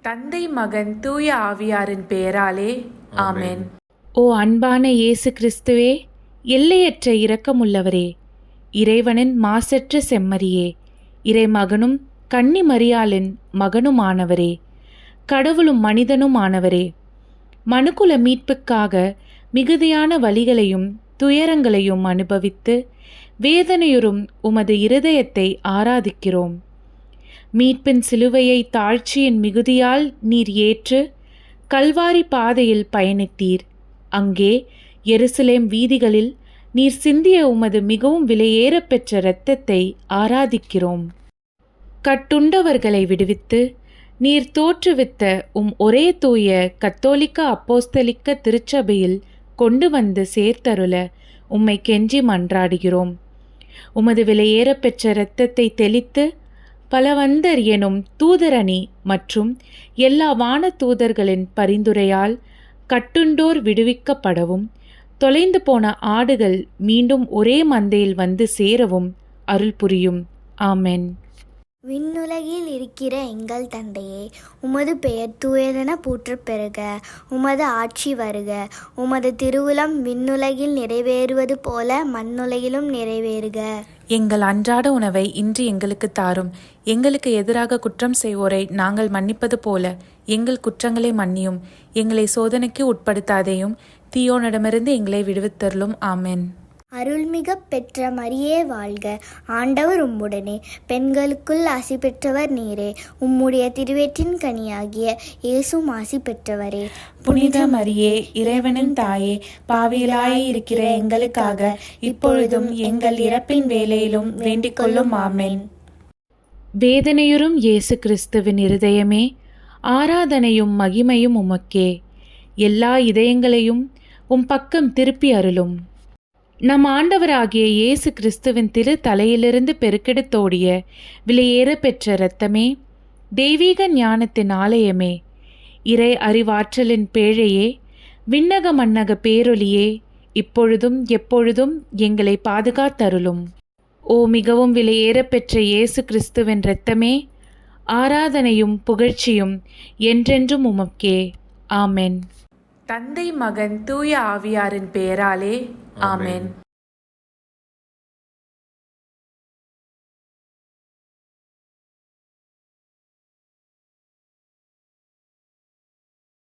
தந்தை மகன் தூய ஆவியாரின் பெயராலே ஆமென். ஓ அன்பான இயேசு கிறிஸ்துவே, எல்லையற்ற இரக்கமுள்ளவரே, இறைவனின் மாசற்ற செம்மறியே, இறைமகனும் கன்னி மரியாளின் மகனுமானவரே, கடவுளும் மனிதனுமானவரே, மனுக்குல மீட்புக்காக மிகுதியான வலிகளையும் துயரங்களையும் அனுபவித்து வேதனையுறும் உமது இருதயத்தை ஆராதிக்கிறோம். மீட்பின் சிலுவையை தாழ்ச்சியின் மிகுதியால் நீர் ஏற்று கல்வாரி பாதையில் பயணித்தீர். அங்கே எருசலேம் வீதிகளில் நீர் சிந்திய உமது மிகவும் விலையேறப் பெற்ற இரத்தத்தை ஆராதிக்கிறோம். கட்டுண்டவர்களை விடுவித்து நீர் தோற்றுவித்த ஒரே தூய கத்தோலிக்க அப்போஸ்தலிக்க திருச்சபையில் கொண்டு வந்து சேர்த்தருள உம்மை கெஞ்சி மன்றாடுகிறோம். உமது விலையேறப் பெற்ற இரத்தத்தை தெளித்து பலவந்தர் எனும் தூதரணி மற்றும் எல்லா வான தூதர்களின் பரிந்துரையால் கட்டுண்டோர் விடுவிக்கப்படவும் தொலைந்து போன ஆடுகள் மீண்டும் ஒரே மந்தையில் வந்து சேரவும் அருள் புரியும். ஆமென். விண்ணுலகில் இருக்கிற எங்கள் தந்தையே, உமது பெயர் தூயதென போற்றப் பெறுக. உமது ஆட்சி வருக. உமது திருவுளம் விண்ணுலகில் நிறைவேறுவது போல மண்ணுலகிலும் நிறைவேறுக. எங்கள் அன்றாட உணவை இன்று எங்களுக்கு தாரும். எங்களுக்கு எதிராக குற்றம் செய்வோரை நாங்கள் மன்னிப்பது போல எங்கள் குற்றங்களை மன்னியும். எங்களை சோதனைக்கு உட்படுத்தாதேயும், தீயோனிடமிருந்து எங்களை விடுவித்தருளும். ஆமென். அருள்மிக பெற்ற மரியே வாழ்க. ஆண்டவர் உம்முடனே, பெண்களுக்குள் ஆசி பெற்றவர் நீரே. உம்முடைய திருவயிற்றின் கனியாகிய இயேசுவும் ஆசி பெற்றவரே. புனித மரியே, இறைவனின் தாயே, பாவிகளாய் இருக்கிற எங்களுக்காக இப்பொழுதும் எங்கள் இறப்பின் வேளையிலும் வேண்டிக் கொள்ளும். ஆமென். வேதனையுறும் இயேசு கிறிஸ்துவின் இருதயமே, ஆராதனையும் மகிமையும் உமக்கே. எல்லா இதயங்களையும் பக்கம் திருப்பி அருளும். நம் ஆண்டவராகிய இயேசு கிறிஸ்துவின் திரு தலையிலிருந்து பெருக்கெடுத்தோடிய விலையேற பெற்ற இரத்தமே, தெய்வீக ஞானத்தின் ஆலயமே, இறை அறிவாற்றலின் பேழையே, விண்ணக மன்னக பேரொலியே, இப்பொழுதும் எப்பொழுதும் எங்களை பாதுகாத்தருளும். ஓ மிகவும் விலையேற பெற்ற இயேசு கிறிஸ்துவின் இரத்தமே, ஆராதனையும் புகழ்ச்சியும் என்றென்றும் உமக்கே. ஆமென். தந்தை மகன் தூய ஆவியாரின் பெயராலே ஆமென்.